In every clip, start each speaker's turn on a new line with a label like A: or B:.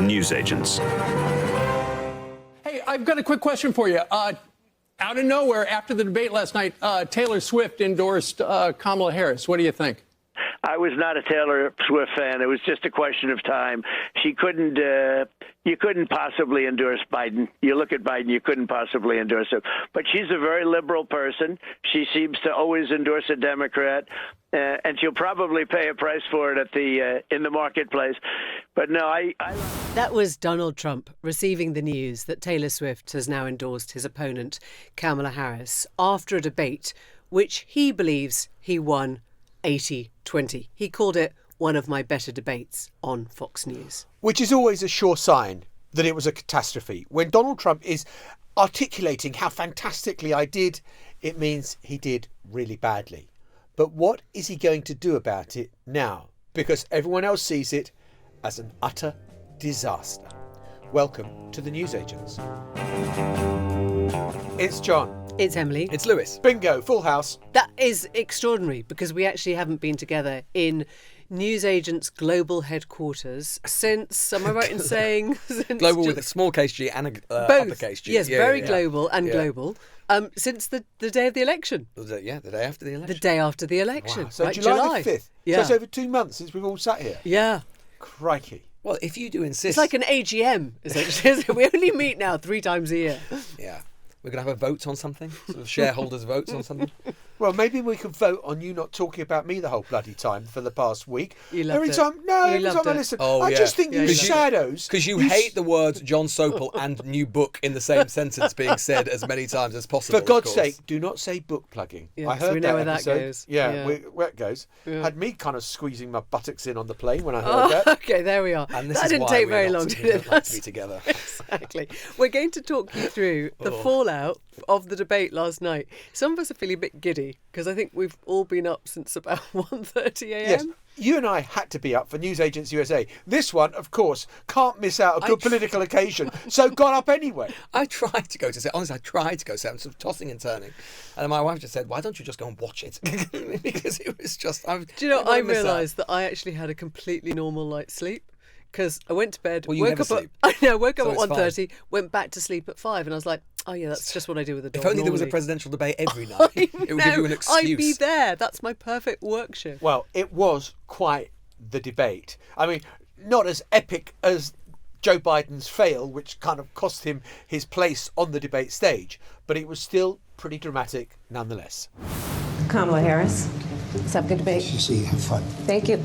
A: the newsagents.
B: Hey, I've got a quick question for you. Out of nowhere, after the debate last night, Taylor Swift endorsed Kamala Harris. What do you think?
C: I was not a Taylor Swift fan. It was just a question of time. She couldn't. You couldn't possibly endorse Biden. You look at Biden, you couldn't possibly endorse him. But she's a very liberal person. She seems to always endorse a Democrat, and she'll probably pay a price for it at in the marketplace. But no, I.
D: That was Donald Trump receiving the news that Taylor Swift has now endorsed his opponent, Kamala Harris, after a debate which he believes he won 80-20. He called it one of my better debates on Fox News.
E: Which is always a sure sign that it was a catastrophe. When Donald Trump is articulating how fantastically I did, it means he did really badly. But what is he going to do about it now? Because everyone else sees it as an utter disaster. Welcome to the Newsagents. It's John.
D: It's Emily.
F: It's Lewis.
E: Bingo, full house.
D: That is extraordinary because we actually haven't been together in Newsagents' global headquarters since, am I right in saying?
F: Global with a small case G and a uppercase G.
D: Yes, very global and global. Since the day of the election.
F: The day after the election.
D: The day after the election.
E: Wow. So
D: right,
E: July the 5th.
D: Yeah.
E: So it's over 2 months since we've all sat here.
D: Yeah.
E: Crikey.
F: Well, if you do insist...
D: It's like an AGM, essentially. We only meet now 3 times a year.
F: Yeah. We're going to have a vote on something? Sort of shareholders' votes on something?
E: Well, maybe we could vote on you not talking about me the whole bloody time for the past week.
D: You loved
E: every
D: it.
E: time I listen.
F: Oh,
E: I just think you shadows.
F: Because you hate the words John Sopel and new book in the same sentence being said as many times as possible.
E: For God's sake, do not say book plugging.
D: Yeah,
E: I heard
D: we know where that goes.
E: Yeah, where it goes.
D: Yeah.
E: Had me kind of squeezing my buttocks in on the plane when I heard that.
D: Okay, there we are.
F: And this
D: that
F: is
D: didn't
F: why
D: take
F: we're
D: very
F: not-
D: long,
F: we
D: did it?
F: don't like to be together.
D: Exactly. We're going to talk you through the fallout of the debate last night. Some of us are feeling a bit giddy because I think we've all been up since about 1:30 a.m.
E: Yes, you and I had to be up for Newsagents USA. This one, of course, can't miss out a good political occasion, so got up anyway.
F: I tried to go to set. Honestly, I tried to go to set. I'm sort of tossing and turning. And my wife just said, why don't you just go and watch it? Because it was just...
D: Do you know, I realised that I actually had a completely normal night's sleep. Because I went to bed,
F: Well, you never sleep.
D: woke up
F: So
D: at
F: it's
D: 1:30, went back to sleep at 5, and I was like, oh yeah, that's just what I do with the dog.
F: If only there was a
D: normally.
F: presidential debate every night. It would give you an excuse.
D: I'd be there. That's my perfect work shift.
E: Well, it was quite the debate. I mean, not as epic as Joe Biden's fail, which kind of cost him his place on the debate stage, but it was still pretty dramatic nonetheless.
G: Kamala Harris. Let's have a good debate.
H: See, have fun.
G: Thank you.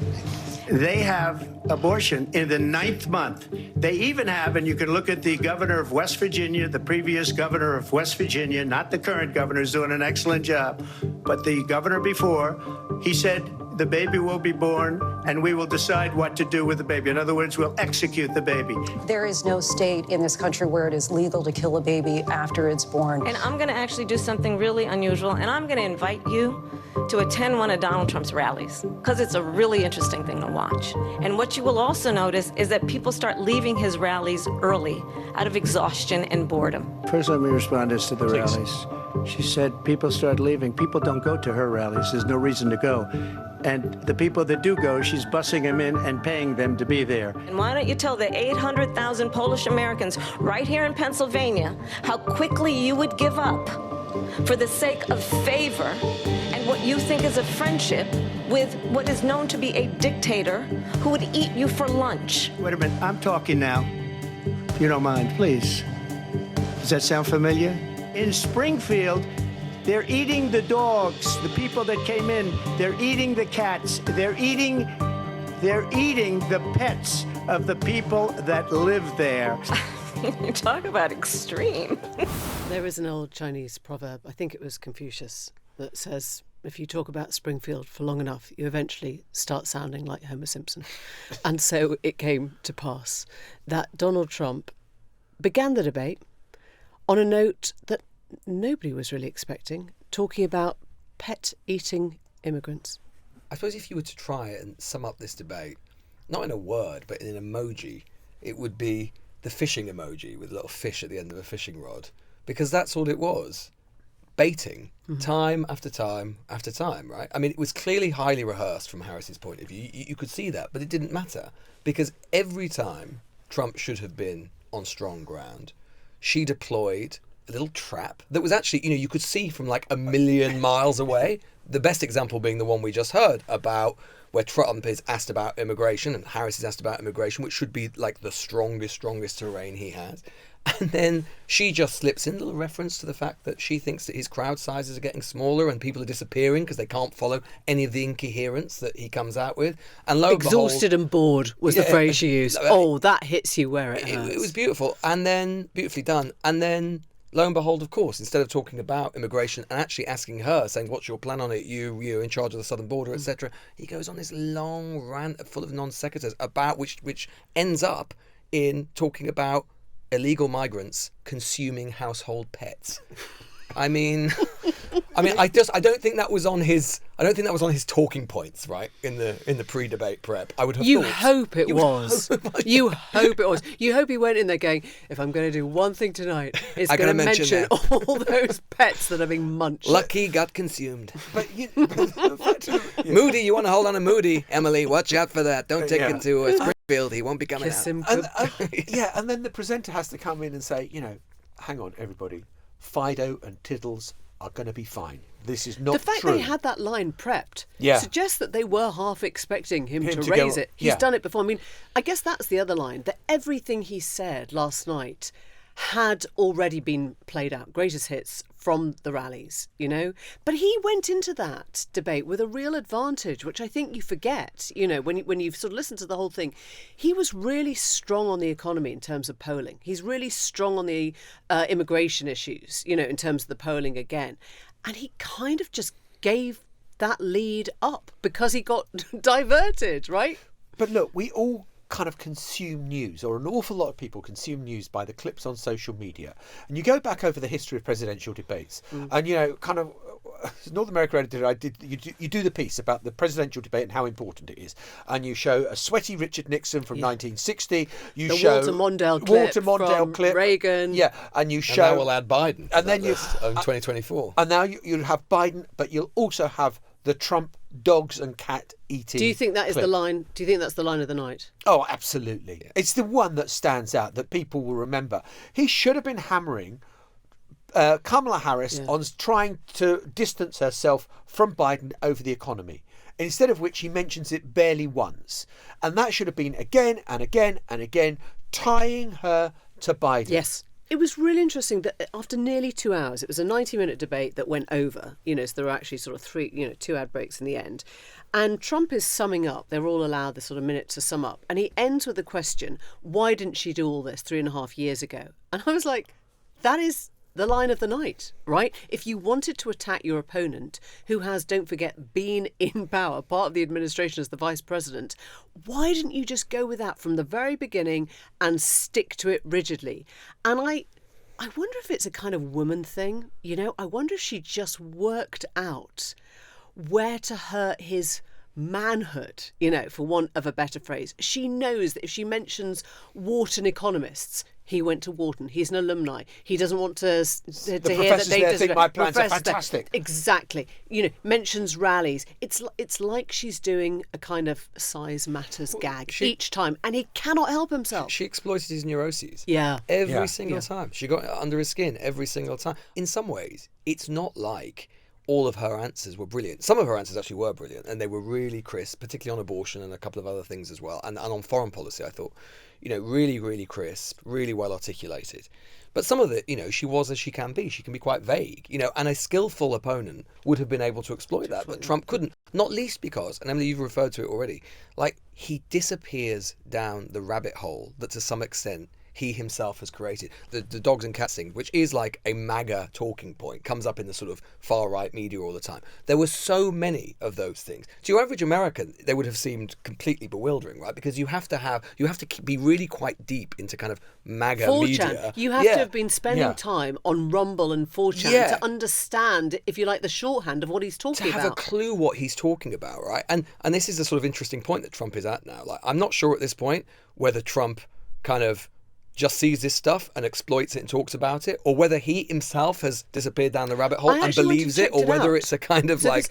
C: They have abortion in the 9th month. They even have, and you can look at the governor of West Virginia, the previous governor of West Virginia, not the current governor, is doing an excellent job, but the governor before, he said the baby will be born and we will decide what to do with the baby. In other words, we'll execute the baby.
I: There is no state in this country where it is legal to kill a baby after it's born.
G: And I'm going to actually do something really unusual, and I'm going to invite you to attend one of Donald Trump's rallies, because it's a really interesting thing to watch. And what you will also notice is that people start leaving his rallies early out of exhaustion and boredom.
J: First, let me respond as to the rallies. She said people start leaving. People don't go to her rallies. There's no reason to go. And the people that do go, she's bussing them in and paying them to be there.
G: And why don't you tell the 800,000 Polish Americans right here in Pennsylvania how quickly you would give up for the sake of favor and what you think is a friendship with what is known to be a dictator who would eat you for lunch.
J: Wait a minute, I'm talking now. If you don't mind, please. Does that sound familiar? In Springfield, they're eating the dogs, the people that came in. They're eating the cats. They're eating the pets of the people that live there.
G: You talk about extreme.
D: There is an old Chinese proverb, I think it was Confucius, that says, if you talk about Springfield for long enough, you eventually start sounding like Homer Simpson. And so it came to pass that Donald Trump began the debate on a note that nobody was really expecting, talking about pet-eating immigrants.
F: I suppose if you were to try and sum up this debate, not in a word, but in an emoji, it would be the fishing emoji with a little fish at the end of a fishing rod, because that's all it was. Baiting, time after time after time, right? I mean, it was clearly highly rehearsed from Harris's point of view. You could see that, but it didn't matter, because every time Trump should have been on strong ground. She deployed a little trap that was actually, you could see from like a million miles away. The best example being the one we just heard about, where Trump is asked about immigration and Harris is asked about immigration, which should be like the strongest terrain he has. And then she just slips in a little reference to the fact that she thinks that his crowd sizes are getting smaller and people are disappearing because they can't follow any of the incoherence that he comes out with. And lo and behold,
D: Exhausted and bored was the phrase she used. Oh, that hits you where it hurts.
F: it was beautiful. And then, beautifully done. And then, lo and behold, of course, instead of talking about immigration and actually asking her, saying, what's your plan on it? You're in charge of the southern border, etc. He goes on this long rant full of non sequiturs about which ends up in talking about illegal migrants consuming household pets. I don't think that was on his talking points, right? In the pre-debate prep. I would have
D: You
F: thought.
D: hope it was. You hope it was. You hope he went in there going, if I'm going to do one thing tonight, it's
F: I'm
D: going to
F: gonna mention
D: mention all those pets that are being munched.
F: Lucky got consumed.
E: But
F: Moody, you want to hold on to Moody? Emily, watch out for that. Don't take him to Springfield. He won't be coming
D: Kiss
F: out.
D: him
E: and then the presenter has to come in and say, hang on, everybody, Fido and Tiddles are going to be fine. This is not
D: the fact
E: true.
D: they had that line prepped
E: Yeah.
D: suggests that they were half expecting him to
E: to
D: raise
E: go-
D: it. He's
E: yeah.
D: done it before. I mean, I guess that's the other line, that everything he said last night had already been played out. Greatest hits from the rallies, But he went into that debate with a real advantage, which I think you forget, when you've sort of listened to the whole thing. He was really strong on the economy in terms of polling. He's really strong on the immigration issues, in terms of the polling again. And he kind of just gave that lead up because he got diverted, right?
E: But look, we all kind of consume news, or an awful lot of people consume news by the clips on social media. And you go back over the history of presidential debates, and kind of North America editor, you do the piece about the presidential debate and how important it is, and you show a sweaty Richard Nixon from 1960. You
D: the
E: show
D: Walter Mondale
E: clip
D: from Reagan.
E: yeah, and you show.
F: And now we'll add Biden.
E: And then you
F: 2024.
E: And now you'll have Biden, but you'll also have the Trump dogs and cat eating.
D: Do you think that is
E: clip.
D: the line? Do you think that's the line of the night?
E: Oh, absolutely. Yeah. It's the one that stands out that people will remember. He should have been hammering Kamala Harris on trying to distance herself from Biden over the economy, instead of which he mentions it barely once. And that should have been again and again and again, tying her to Biden.
D: Yes. It was really interesting that after nearly 2 hours, it was a 90-minute debate that went over, so there were actually sort of 2 ad breaks in the end. And Trump is summing up. They're all allowed this sort of minute to sum up. And he ends with the question, why didn't she do all this 3.5 years ago? And I was like, that is the line of the night, right? If you wanted to attack your opponent, who has, don't forget, been in power, part of the administration as the vice president, why didn't you just go with that from the very beginning and stick to it rigidly? And I wonder if it's a kind of woman thing, I wonder if she just worked out where to hurt his manhood, for want of a better phrase. She knows that if she mentions Wharton economists, he went to Wharton. He's an alumni. He doesn't want to hear that they
E: think my plans are fantastic.
D: Exactly. Mentions rallies. It's like she's doing a kind of size matters gag each time, and he cannot help himself.
F: She exploited his neuroses.
D: Yeah.
F: Every single time. She got under his skin every single time. In some ways, it's not like all of her answers were brilliant. Some of her answers actually were brilliant, and they were really crisp, particularly on abortion and a couple of other things as well. And on foreign policy, I thought, really, really crisp, really well articulated. But some of it, she was as she can be. She can be quite vague, and a skillful opponent would have been able to exploit that. But Trump couldn't, not least because, and Emily, you've referred to it already, he disappears down the rabbit hole that to some extent he himself has created. The dogs and cats thing, which is like a MAGA talking point, comes up in the sort of far-right media all the time. There were so many of those things. To your average American, they would have seemed completely bewildering, right? Because you have to be really quite deep into kind of MAGA
D: 4chan.
F: media.
D: You have to have been spending time on Rumble and 4chan to understand, if you like, the shorthand of what he's talking about.
F: To have a clue what he's talking about, right? And this is the sort of interesting point that Trump is at now. I'm not sure at this point whether Trump kind of just sees this stuff and exploits it and talks about it, or whether he himself has disappeared down the rabbit hole and believes it, or whether it's a kind of
D: this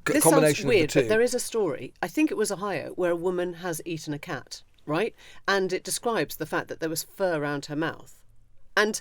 F: combination
D: sounds weird,
F: of the two.
D: but there is a story, I think it was Ohio, where a woman has eaten a cat. right? And it describes the fact that there was fur around her mouth. And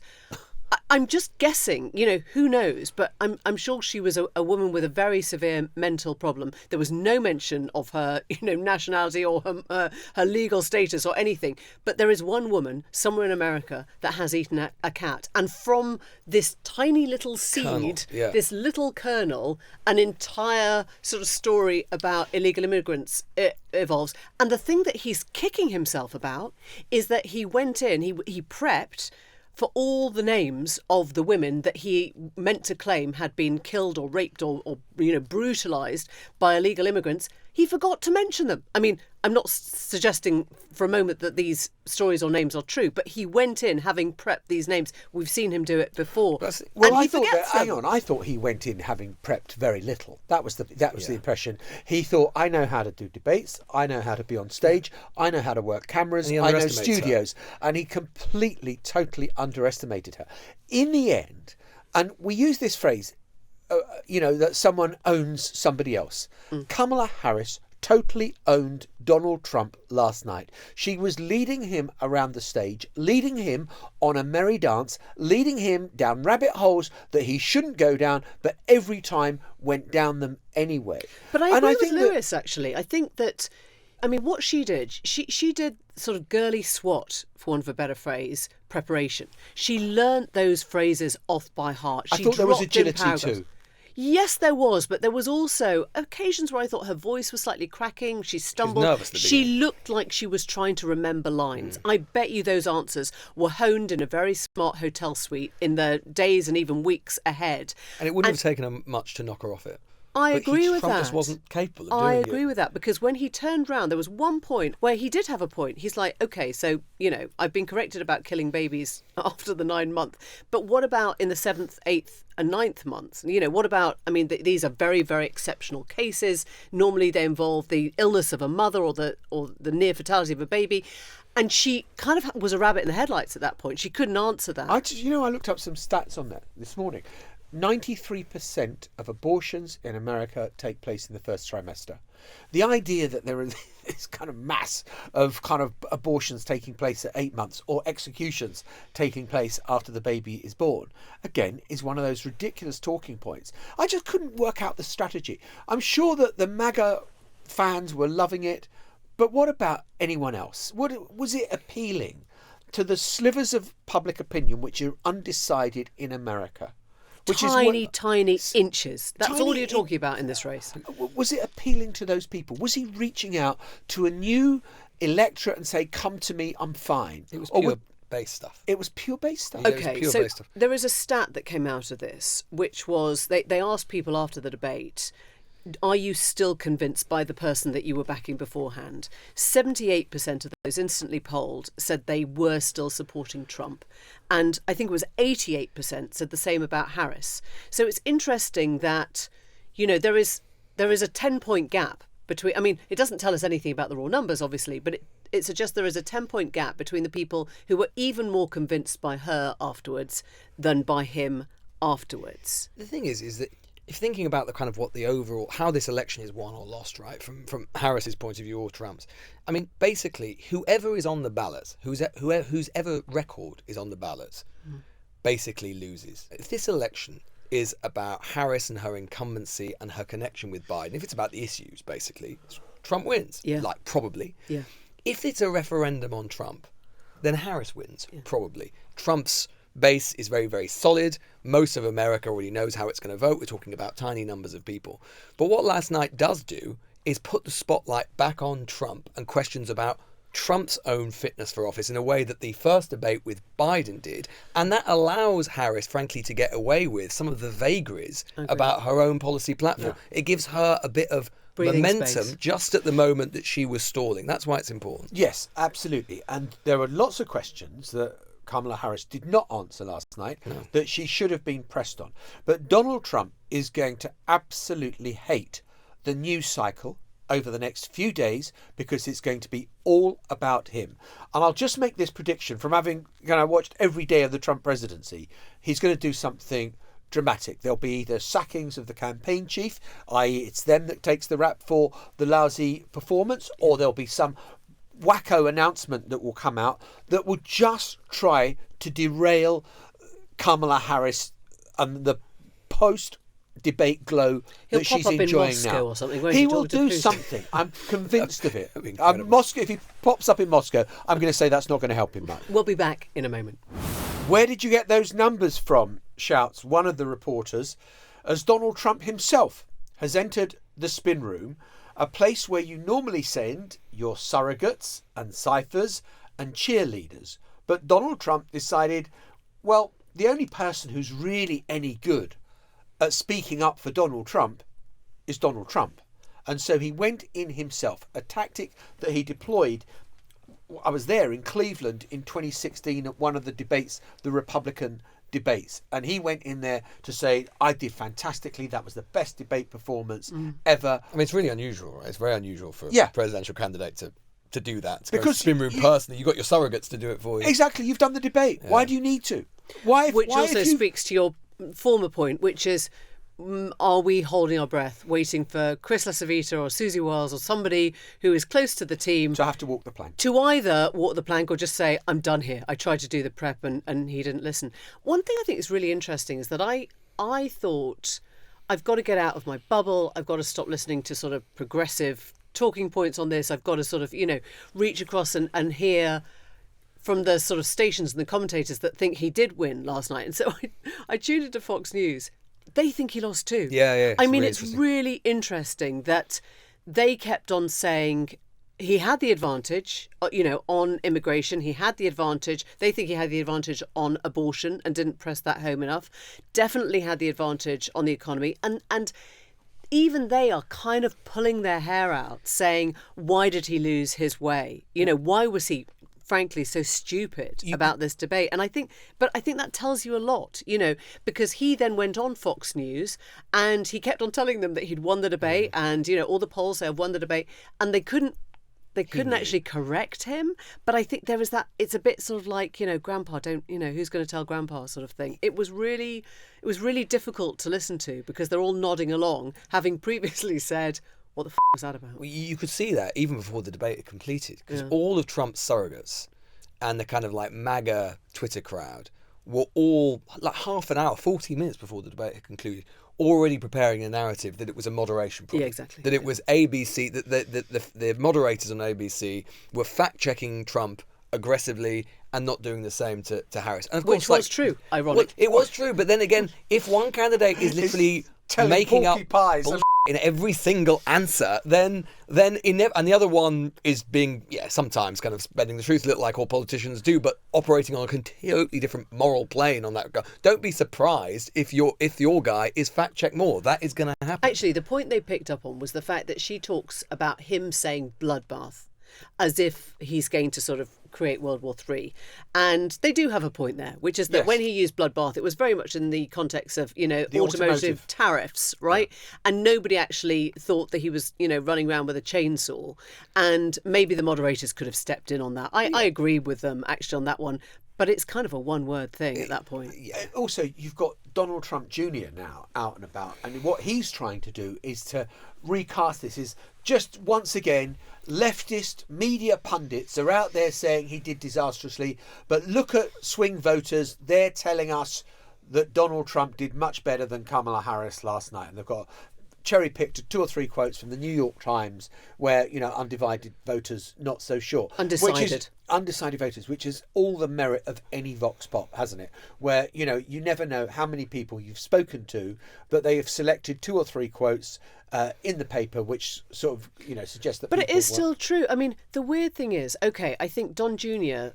D: I'm just guessing, who knows? But I'm sure she was a woman with a very severe mental problem. There was no mention of her, nationality or her legal status or anything. But there is one woman somewhere in America that has eaten a cat. And from this tiny little seed, this little kernel, an entire sort of story about illegal immigrants evolves. And the thing that he's kicking himself about is that he went in, he prepped for all the names of the women that he meant to claim had been killed or raped or brutalised by illegal immigrants. He forgot to mention them. I mean, I'm not suggesting for a moment that these stories or names are true, but he went in having prepped these names. We've seen him do it before.
E: Well, I thought I thought he went in having prepped very little. That was the impression. He thought, I know how to do debates, I know how to be on stage, I know how to work cameras, I know studios, and he completely, totally underestimated her. In the end, and we use this phrase, that someone owns somebody else. Kamala Harris totally owned Donald Trump last night. She was leading him around the stage, leading him on a merry dance, leading him down rabbit holes that he shouldn't go down, but every time went down them anyway.
D: But I agree with Lewis, actually. I think that, what she did, she did sort of girly SWAT, for want of a better phrase, preparation. She learnt those phrases off by heart.
E: I thought there was agility too.
D: Yes, there was, but there was also occasions where I thought her voice was slightly cracking. She stumbled.
F: She was nervous at the beginning.
D: She looked like she was trying to remember lines. I bet you those answers were honed in a very smart hotel suite in the days and even weeks ahead.
F: And it wouldn't have taken her much to knock her off it.
D: I agree with that.
F: Trump just wasn't capable of doing it.
D: I agree with that, because when he turned round, there was one point where he did have a point. He's like, OK, so, I've been corrected about killing babies after the 9 month. But what about in the 7th, 8th and 9th months? What about, these are very, very exceptional cases. Normally they involve the illness of a mother or the near fatality of a baby. And she kind of was a rabbit in the headlights at that point. She couldn't answer that.
E: I looked up some stats on that this morning. 93% of abortions in America take place in the first trimester. The idea that there is this kind of mass of kind of abortions taking place at 8 months or executions taking place after the baby is born, again, is one of those ridiculous talking points. I just couldn't work out the strategy. I'm sure that the MAGA fans were loving it, but what about anyone else? Was it appealing to the slivers of public opinion which are undecided in America?
D: Tiny inches. That's all you're talking about in this race.
E: Was it appealing to those people? Was he reaching out to a new electorate and say, come to me, I'm fine?
F: It was pure base stuff.
E: It was pure base stuff.
D: Okay, so there is a stat that came out of this, which was they asked people after the debate, are you still convinced by the person that you were backing beforehand? 78% of those instantly polled said they were still supporting Trump. And I think it was 88% said the same about Harris. So it's interesting that, there is a 10-point gap between, it doesn't tell us anything about the raw numbers, obviously, but it suggests there is a 10-point gap between the people who were even more convinced by her afterwards than by him afterwards.
F: The thing is that if thinking about the kind of what the overall, how this election is won or lost, right, from Harris's point of view or Trump's, basically, whoever is on the ballot, whose ever record is on the ballot, basically loses. If this election is about Harris and her incumbency and her connection with Biden, if it's about the issues, basically, Trump wins.
D: Yeah.
F: Probably.
D: Yeah.
F: If it's a referendum on Trump, then Harris wins, probably. Trump's base is very, very solid. Most of America already knows how it's going to vote. We're talking about tiny numbers of people. But what last night does do is put the spotlight back on Trump and questions about Trump's own fitness for office in a way that the first debate with Biden did. And that allows Harris, frankly, to get away with some of the vagaries about her own policy platform. Yeah. It gives her a bit of breathing momentum space just at the moment that she was stalling. That's why it's important.
E: Yes, absolutely. And there are lots of questions that Kamala Harris did not answer last night that she should have been pressed on. But Donald Trump is going to absolutely hate the news cycle over the next few days because it's going to be all about him. And I'll just make this prediction from having watched every day of the Trump presidency. He's going to do something dramatic. There'll be either sackings of the campaign chief, i.e. it's them that takes the rap for the lousy performance, or there'll be some wacko announcement that will come out that will just try to derail Kamala Harris and the post-debate glow that she's
D: pop up
E: enjoying
D: in Moscow
E: now.
D: or something, won't
E: He
D: he,
E: will
D: talking to
E: do
D: Putin?
E: something. I'm convinced of it.
F: Incredible.
E: Moscow, if he pops up in Moscow, I'm going to say that's not going to help him much.
D: We'll be back in a moment.
E: Where did you get those numbers from? Shouts one of the reporters, as Donald Trump himself has entered the spin room, a place where you normally send your surrogates and ciphers and cheerleaders. But Donald Trump decided, well, the only person who's really any good at speaking up for Donald Trump is Donald Trump. And so he went in himself, a tactic that he deployed. I was there in Cleveland in 2016 at one of the debates, the Republican debates, and he went in there to say, I did fantastically, that was the best debate performance ever.
F: I mean, it's really unusual, right? It's very unusual for
E: Yeah.
F: a presidential candidate to do that. To
E: Because
F: go spin room personally, you've got your surrogates to do it for you.
E: Exactly, you've done the debate. Why do you need to?
D: Which also speaks to your former point, which is, are we holding our breath, waiting for Chris LaCivita or Susie Wiles or somebody who is close to the team
E: to have to walk the plank?
D: To either walk the plank or just say, I'm done here. I tried to do the prep and he didn't listen. One thing I think is really interesting is that I thought, I've got to get out of my bubble. I've got to stop listening to sort of progressive talking points on this. I've got to sort of, reach across and hear from the sort of stations and the commentators that think he did win last night. And so I tuned into Fox News. They think he lost too.
F: Yeah.
D: I mean, it's really interesting that they kept on saying he had the advantage, on immigration. He had the advantage. They think he had the advantage on abortion and didn't press that home enough. Definitely had the advantage on the economy. And even they are kind of pulling their hair out, saying, why did he lose his way? Why was he, frankly, so stupid about this debate? And I think that tells you a lot, because he then went on Fox News and he kept on telling them that he'd won the debate and, all the polls say I've won the debate, and they couldn't actually correct him. But I think there was that, it's a bit sort of like, grandpa don't, who's going to tell grandpa sort of thing. It was really difficult to listen to because they're all nodding along, having previously said, what the was that about?
F: Well, you could see that even before the debate had completed, because all of Trump's surrogates and the kind of like MAGA Twitter crowd were all like half an hour, 40 minutes before the debate had concluded, already preparing a narrative that it was a moderation problem.
D: Yeah, exactly.
F: That it was ABC, that the moderators on ABC were fact-checking Trump aggressively and not doing the same to Harris. And of course,
D: Which was true, ironic.
F: Well, it was true, but then again, if one candidate is literally making up
E: pies
F: bullshit in every single answer, then and the other one is being sometimes kind of bending the truth a little like all politicians do, but operating on a completely different moral plane on that regard. Don't be surprised if your guy is fact check more. That is going to happen.
D: Actually, the point they picked up on was the fact that she talks about him saying bloodbath as if he's going to sort of create World War III. And they do have a point there, which is that when he used bloodbath, it was very much in the context of, automotive tariffs, right? Yeah. And nobody actually thought that he was, running around with a chainsaw. And maybe the moderators could have stepped in on that. I agree with them, actually, on that one. But it's kind of a one-word thing at that point.
E: Also, you've got Donald Trump Jr. now out and about. And what he's trying to do is to recast this. Is just, once again, leftist media pundits are out there saying he did disastrously. But look at swing voters. They're telling us that Donald Trump did much better than Kamala Harris last night. And they've got cherry-picked 2 or 3 quotes from the New York Times where, undivided voters not so sure. Undecided voters, which is all the merit of any vox pop, hasn't it? Where, you never know how many people you've spoken to, but they have selected 2 or 3 quotes in the paper which sort of, suggest that...
D: But it is still true. I mean, the weird thing is, I think Don Jr.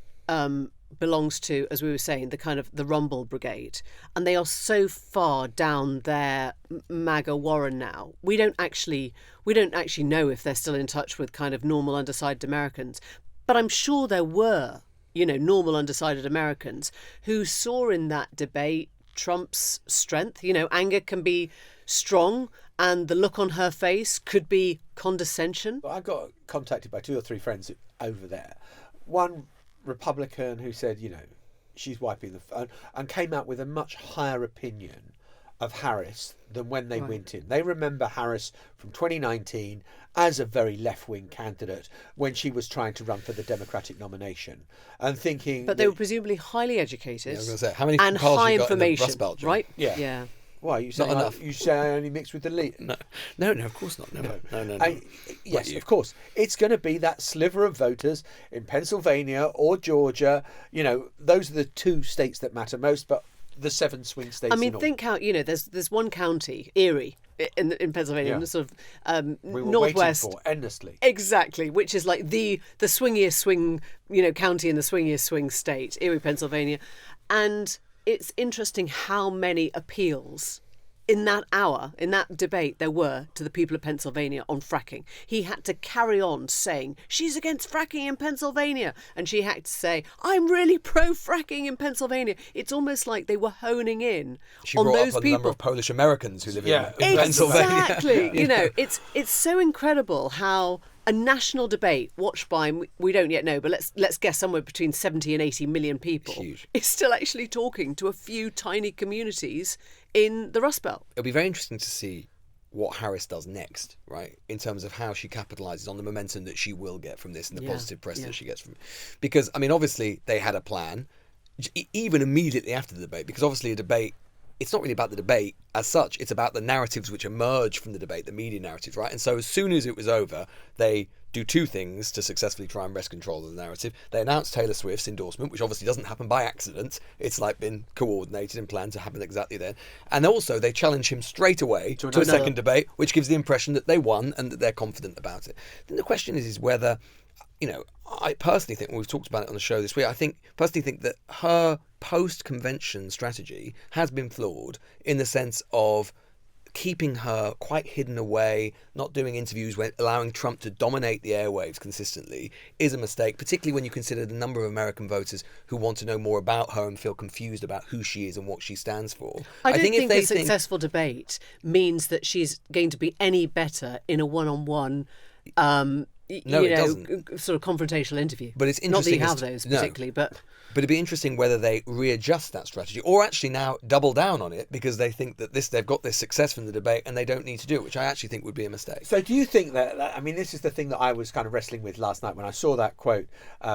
D: Belongs to, as we were saying, the kind of the Rumble Brigade, and they are so far down their MAGA Warren now. We don't actually know if they're still in touch with kind of normal undecided Americans, but I'm sure there were, normal undecided Americans who saw in that debate Trump's strength. Anger can be strong, and the look on her face could be condescension.
E: Well, I got contacted by 2 or 3 friends over there. One Republican who said, she's wiping the phone, and came out with a much higher opinion of Harris than when they went in. They remember Harris from 2019 as a very left-wing candidate when she was trying to run for the Democratic nomination and thinking...
D: But they were presumably highly educated,
F: I was gonna say, how many
D: and
F: cars
D: high
F: you got in the
D: information,
F: Rust Belt, John?
D: right?
E: Yeah. Why? You say,
F: Not enough.
E: You say I only mix with the elite?
F: No, of course not. No.
E: Yes, of course. It's going to be that sliver of voters in Pennsylvania or Georgia. You know, those are the two states that matter most, but the 7 swing states.
D: I mean, think how, there's one county, Erie, in Pennsylvania, in the sort of
E: we were
D: northwest.
E: waiting for endlessly.
D: Exactly, which is like the swingiest swing, county in the swingiest swing state, Erie, Pennsylvania. And it's interesting how many appeals in that hour, in that debate, there were to the people of Pennsylvania on fracking. He had to carry on saying, she's against fracking in Pennsylvania. And she had to say, I'm really pro-fracking in Pennsylvania. It's almost like they were honing in
F: She
D: on
F: brought
D: those
F: up a
D: people.
F: number of Polish Americans who live in Pennsylvania.
D: Exactly. It's so incredible how a national debate watched by, we don't yet know, but let's guess somewhere between 70 and 80 million people,
F: Huge.
D: is still actually talking to a few tiny communities in the Rust Belt.
F: It'll be very interesting to see what Harris does next, right, in terms of how she capitalises on the momentum that she will get from this and the positive press that she gets from it. Because, I mean, obviously they had a plan, even immediately after the debate, because obviously a debate, it's not really about the debate as such, it's about the narratives which emerge from the debate, the media narratives, right? And so as soon as it was over, they do two things to successfully try and wrest control of the narrative. They announced Taylor Swift's endorsement, which obviously doesn't happen by accident. It's like been coordinated and planned to happen exactly then. And also they challenge him straight away to a second debate, which gives the impression that they won and that they're confident about it. Then the question is whether, I personally think, we've talked about it on the show this week, I personally think that her post-convention strategy has been flawed in the sense of keeping her quite hidden away, not doing interviews, allowing Trump to dominate the airwaves consistently is a mistake, particularly when you consider the number of American voters who want to know more about her and feel confused about who she is and what she stands for.
D: I don't think a successful debate means that she's going to be any better in a one-on-one it doesn't. Sort of confrontational interview.
F: But it's interesting.
D: Not that you have those particularly, but
F: it'd be interesting whether they readjust that strategy or actually now double down on it because they think that they've got this success from the debate and they don't need to do it, which I actually think would be a mistake.
E: So do you think that, I mean, this is the thing that I was kind of wrestling with last night when I saw that quote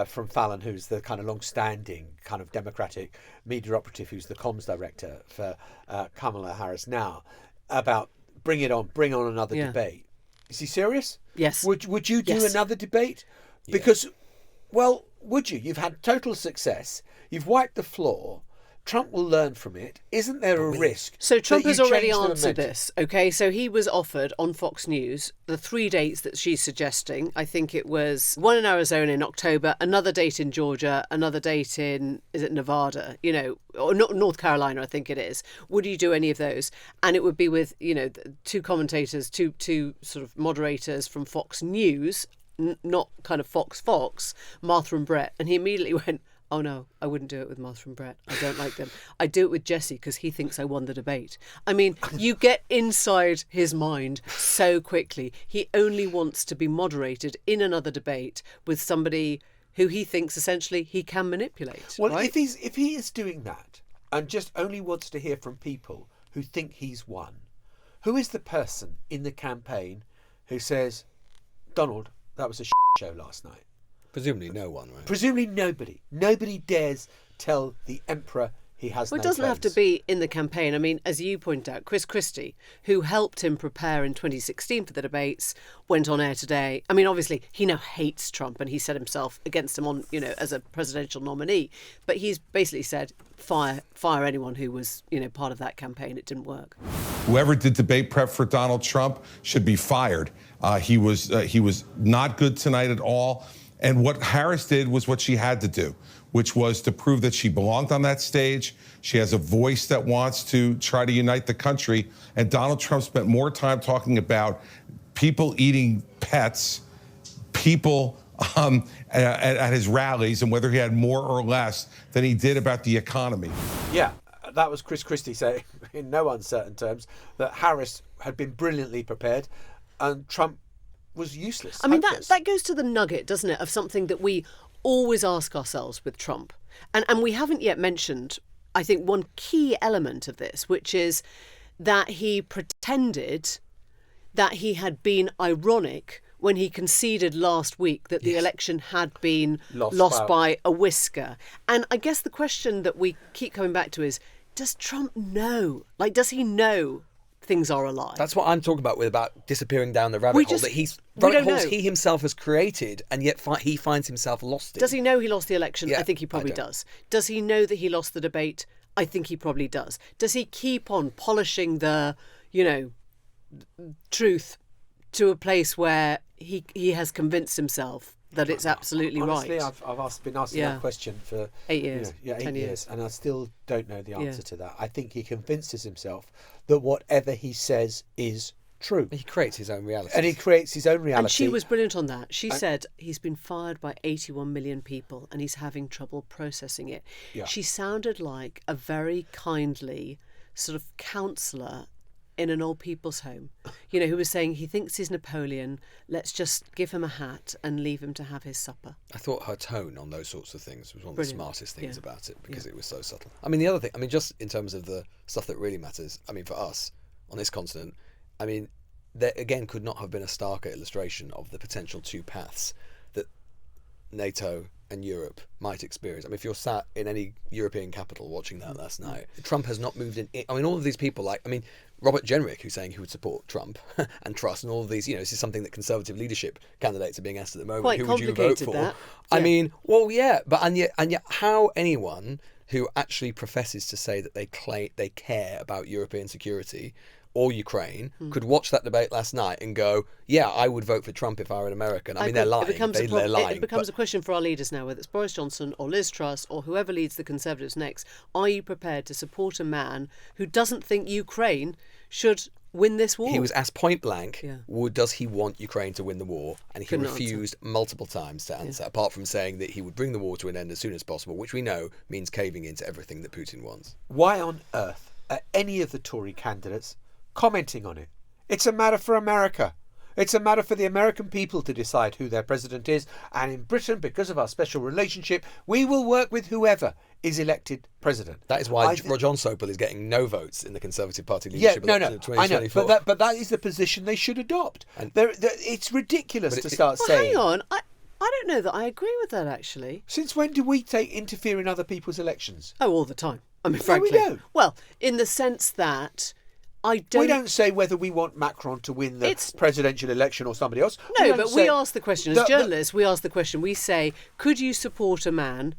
E: from Fallon, who's the kind of long-standing kind of Democratic media operative, who's the comms director for Kamala Harris now, about bring on another debate. Is he serious?
D: Yes.
E: Would you do another debate? Because, well, would you? You've had total success. You've wiped the floor. Trump will learn from it. Isn't there a risk?
D: So Trump has already
E: change the
D: answered
E: momentum?
D: this, okay? So he was offered on Fox News the 3 dates that she's suggesting. I think it was one in Arizona in October, another date in Georgia, another date in, is it Nevada? Or North Carolina, I think it is. Would you do any of those? And it would be with, two commentators, two sort of moderators from Fox News, not kind of Fox, Martha and Brett. And he immediately went, oh no, I wouldn't do it with Martha and Brett. I don't like them. I do it with Jesse because he thinks I won the debate. I mean, you get inside his mind so quickly. He only wants to be moderated in another debate with somebody who he thinks essentially he can manipulate.
E: Well,
D: right?
E: if he is doing that and just only wants to hear from people who think he's won, who is the person in the campaign who says, Donald, that was a show last night?
F: Presumably no one, right?
E: Presumably nobody. Nobody dares tell the emperor he has
D: Well,
E: no
D: it doesn't have to
E: friends.
D: be in the campaign. I mean, as you point out, Chris Christie, who helped him prepare in 2016 for the debates, went on air today. I mean, obviously, he now hates Trump and he set himself against him on, as a presidential nominee. But he's basically said, fire anyone who was, part of that campaign. It didn't work.
A: Whoever did debate prep for Donald Trump should be fired. He was not good tonight at all. And what Harris did was what she had to do, which was to prove that she belonged on that stage. She has a voice that wants to try to unite the country. And Donald Trump spent more time talking about people eating pets, people at his rallies, and whether he had more or less than he did about the economy.
E: Yeah, that was Chris Christie saying, in no uncertain terms, that Harris had been brilliantly prepared and Trump was useless.
D: I mean,
E: hopeless.
D: that goes to the nugget, doesn't it, of something that we always ask ourselves with Trump. And we haven't yet mentioned, I think, one key element of this, which is that he pretended that he had been ironic when he conceded last week that the election had been lost by a whisker. And I guess the question that we keep coming back to is, does Trump know? Like, does he know things are a lie?
F: That's what I'm talking about disappearing down the rabbit hole that he himself has created, and yet he finds himself lost in.
D: Does he know he lost the election?
F: Yeah,
D: I think he probably does. Does he know that he lost the debate? I think he probably does. Does he keep on polishing the, truth to a place where he has convinced himself that it's absolutely
E: Honestly,
D: right?
E: I've been asking that question for
D: 8 years.
E: 10 years, and I still don't know the answer to that. I think he convinces himself that whatever he says is true.
F: He creates his own reality.
E: And he creates his own reality.
D: And she was brilliant on that. She said he's been fired by 81 million people and he's having trouble processing it.
E: Yeah.
D: She sounded like a very kindly sort of counsellor in an old people's home, who was saying he thinks he's Napoleon, let's just give him a hat and leave him to have his supper.
F: I thought her tone on those sorts of things was one of the smartest things about it, because
D: Yeah.
F: it was so subtle. I mean, the other thing, just in terms of the stuff that really matters, for us on this continent, there again could not have been a starker illustration of the potential two paths that NATO and Europe might experience. If you're sat in any European capital watching that last night, Trump has not moved in. All of these people, Robert Jenrick, who's saying he would support Trump and Truss, and all of these, this is something that Conservative leadership candidates are being asked at the moment.
D: Quite
F: who would you vote
D: complicated,
F: for?
D: that.
F: And yet, how anyone who actually professes to say that they care about European security or Ukraine could watch that debate last night and go, yeah, I would vote for Trump if I were an American. They're lying. They're lying.
D: It becomes a question for our leaders now, whether it's Boris Johnson or Liz Truss or whoever leads the Conservatives next. Are you prepared to support a man who doesn't think Ukraine should win this war?
F: He was asked point blank, does he want Ukraine to win the war? And he refused multiple times to answer, apart from saying that he would bring the war to an end as soon as possible, which we know means caving into everything that Putin wants.
E: Why on earth are any of the Tory candidates commenting on it? It's a matter for America. It's a matter for the American people to decide who their president is. And in Britain, because of our special relationship, we will work with whoever is elected president.
F: That is why John Sopel is getting no votes in the Conservative Party leadership election of 2024.
E: I know, but that is the position they should adopt. It's ridiculous to start saying.
D: Hang on, I don't know that I agree with that, actually.
E: Since when do we interfere in other people's elections?
D: Oh, all the time. Frankly.
E: No, we don't.
D: Well, in the sense that we
E: don't say whether we want Macron to win the presidential election or somebody else.
D: No, but we ask the question as journalists. We ask the question. We say, could you support a man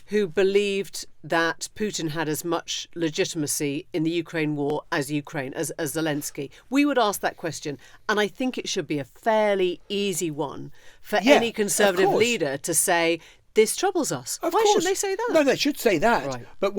D: who believed that Putin had as much legitimacy in the Ukraine war as Zelensky? We would ask that question, and I think it should be a fairly easy one for any Conservative leader to say, this troubles us. Why shouldn't they say that?
E: No, they should say that. Right. But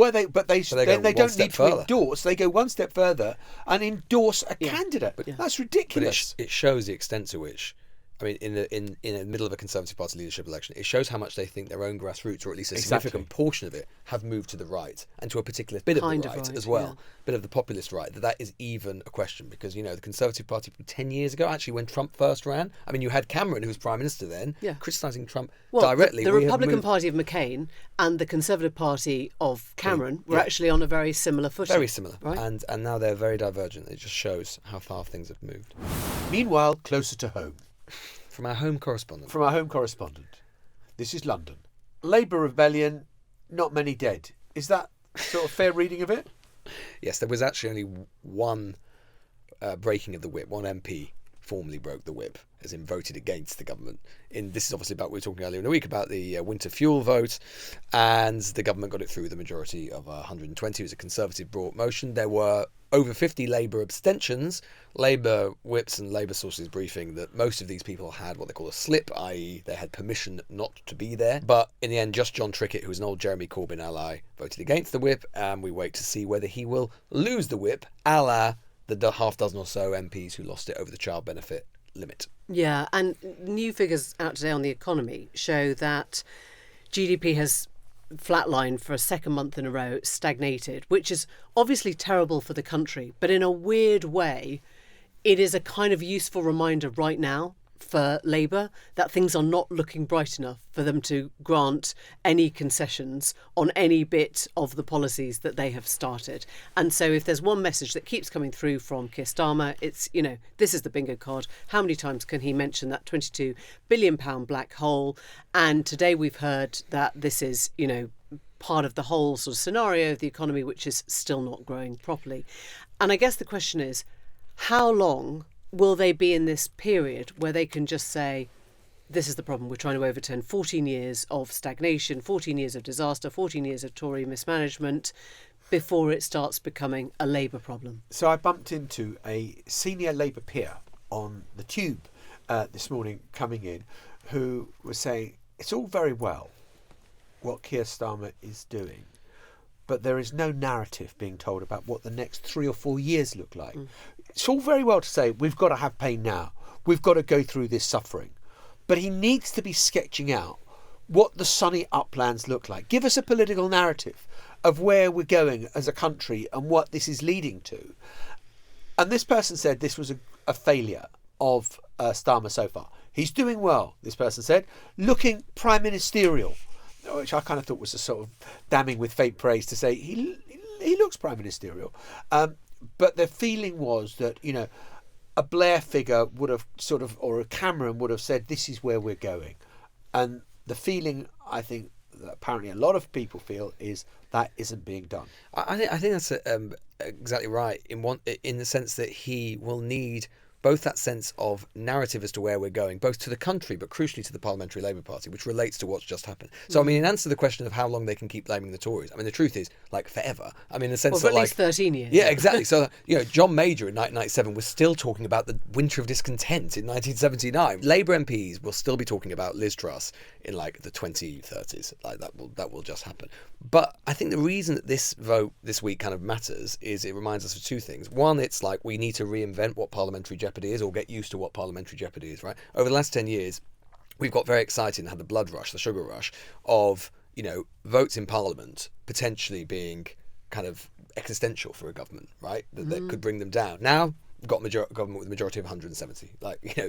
E: they don't need to endorse. They go one step further and endorse a candidate. That's ridiculous.
F: But it shows the extent to which, in the middle of a Conservative Party leadership election, it shows how much they think their own grassroots, or at least a significant portion of it, have moved to the right, and to a particular bit of the right as well, bit of the populist right, that is even a question. Because, the Conservative Party 10 years ago, actually, when Trump first ran, you had Cameron, who was Prime Minister then, criticising Trump directly.
D: The Republican Party of McCain and the Conservative Party of Cameron were actually on a very similar footing.
F: Very similar.
D: Right?
F: And now they're very divergent. It just shows how far things have moved.
E: Meanwhile, closer to home.
F: From our home correspondent.
E: This is London. Labour rebellion, not many dead. Is that sort of fair reading of it?
F: Yes, there was actually only one breaking of the whip. One MP formally broke the whip, as in voted against the government. This is obviously about, we were talking earlier in the week about the winter fuel vote, and the government got it through with a majority of 120. It was a Conservative brought motion. There were over 50 Labour abstentions. Labour whips and Labour sources briefing that most of these people had what they call a slip, i.e. they had permission not to be there. But in the end, just John Trickett, who was an old Jeremy Corbyn ally, voted against the whip, and we wait to see whether he will lose the whip, a la the half dozen or so MPs who lost it over the child benefit limit.
D: Yeah, and new figures out today on the economy show that GDP has flatlined for a second month in a row, stagnated, which is obviously terrible for the country. But in a weird way, it is a kind of useful reminder right now for Labour, that things are not looking bright enough for them to grant any concessions on any bit of the policies that they have started. And so if there's one message that keeps coming through from Keir Starmer, it's, this is the bingo card. How many times can he mention that £22 billion black hole? And today we've heard that this is, part of the whole sort of scenario of the economy, which is still not growing properly. And I guess the question is, how long will they be in this period where they can just say, this is the problem, we're trying to overturn 14 years of stagnation, 14 years of disaster, 14 years of Tory mismanagement, before it starts becoming a Labour problem?
E: So I bumped into a senior Labour peer on the tube this morning coming in, who was saying, it's all very well what Keir Starmer is doing, but there is no narrative being told about what the next 3 or 4 years look like. It's all very well to say, we've got to have pain now, we've got to go through this suffering, but he needs to be sketching out what the sunny uplands look like. Give us a political narrative of where we're going as a country and what this is leading to. And this person said this was a failure of Starmer so far. He's doing well, this person said, looking prime ministerial, which I kind of thought was a sort of damning with faint praise to say he looks prime ministerial. But the feeling was that, a Blair figure would have or a Cameron would have said, this is where we're going. And the feeling, I think, that apparently a lot of people feel is that isn't being done.
F: I think that's exactly right in the sense that he will need both that sense of narrative as to where we're going, both to the country, but crucially to the Parliamentary Labour Party, which relates to what's just happened. So, in answer to the question of how long they can keep blaming the Tories, the truth is, forever. In the sense that,
D: at least 13 years.
F: Yeah, exactly. So, John Major in 1997 was still talking about the winter of discontent in 1979. Labour MPs will still be talking about Liz Truss in, the 2030s. That will just happen. But I think the reason that this vote this week kind of matters is it reminds us of two things. One, it's we need to reinvent what parliamentary jeopardy is, or get used to what parliamentary jeopardy is, right? Over the last 10 years, we've got very excited and had the blood rush, the sugar rush of, votes in Parliament potentially being kind of existential for a government, right? That could bring them down. Now, we've got government with a majority of 170.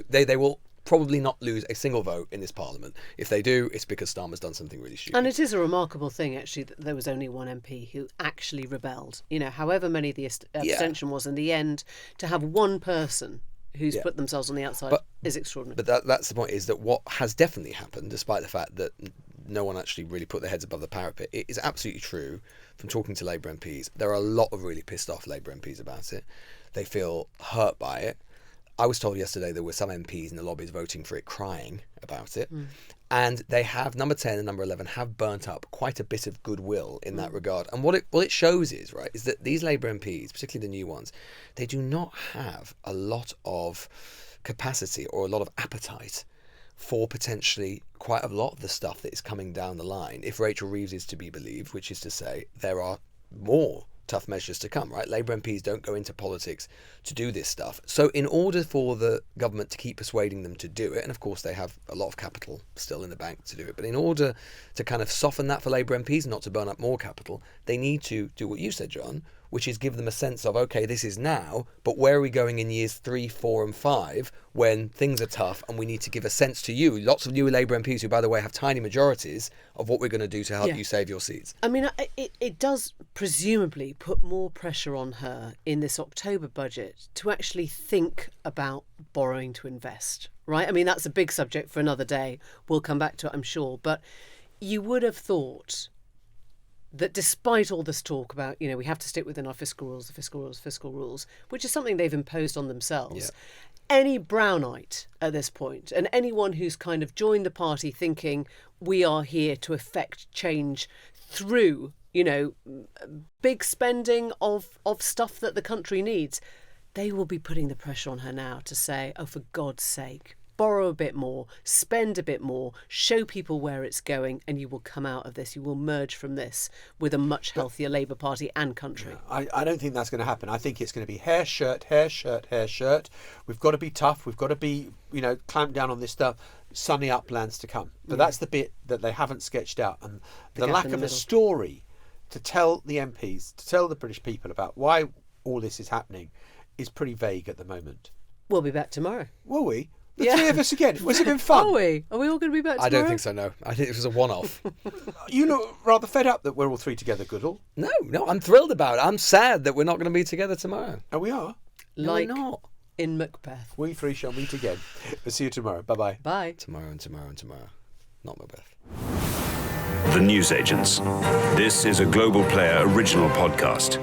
F: They will probably not lose a single vote in this Parliament. If they do, it's because Starmer's done something really stupid.
D: And it is a remarkable thing, actually, that there was only one MP who actually rebelled. However many the abstention was in the end, to have one person who's put themselves on the outside is extraordinary.
F: But that's the point, is that what has definitely happened, despite the fact that no one actually really put their heads above the parapet, it is absolutely true from talking to Labour MPs. There are a lot of really pissed off Labour MPs about it. They feel hurt by it. I was told yesterday there were some MPs in the lobbies voting for it, crying about it. And they have, number 10 and number 11, have burnt up quite a bit of goodwill in that regard. And what it shows is that these Labour MPs, particularly the new ones, they do not have a lot of capacity or a lot of appetite for potentially quite a lot of the stuff that is coming down the line, if Rachel Reeves is to be believed, which is to say there are more tough measures to come, right? Labour MPs don't go into politics to do this stuff. So in order for the government to keep persuading them to do it, and of course they have a lot of capital still in the bank to do it, but in order to kind of soften that for Labour MPs, not to burn up more capital, they need to do what you said, John, which is give them a sense of, okay, this is now, but where are we going in years 3, 4 and 5 when things are tough, and we need to give a sense to you, lots of new Labour MPs who, by the way, have tiny majorities, of what we're going to do to help you save your seats.
D: It does presumably put more pressure on her in this October budget to actually think about borrowing to invest, right? That's a big subject for another day. We'll come back to it, I'm sure. But you would have thought that despite all this talk about, we have to stick within our fiscal rules, which is something they've imposed on themselves, any Brownite at this point, and anyone who's kind of joined the party thinking we are here to effect change through, big spending of stuff that the country needs, they will be putting the pressure on her now to say, oh, for God's sake, borrow a bit more, spend a bit more, show people where it's going, and you will come out of this. You will merge from this with a much healthier Labour Party and country.
E: I don't think that's going to happen. I think it's going to be hair, shirt, hair, shirt, hair, shirt. We've got to be tough. We've got to be, clamp down on this stuff. Sunny uplands to come. But that's the bit that they haven't sketched out. And the lack of a story to tell the MPs, to tell the British people about why all this is happening is pretty vague at the moment.
D: We'll be back tomorrow.
E: Will we? The three of us again. Was it been fun?
D: Are we? Are we all going to be back tomorrow?
F: I don't think so, no. I think it was a one-off.
E: You look rather fed up that we're all three together, Goodall.
F: No, I'm thrilled about it. I'm sad that we're not going to be together tomorrow.
E: And we are.
F: No,
D: Like
F: we're not.
D: in Macbeth.
E: We three shall meet again. We'll see you tomorrow. Bye-bye.
D: Bye.
F: Tomorrow and tomorrow and tomorrow. Not Macbeth.
H: The Newsagents. This is a Global Player original podcast.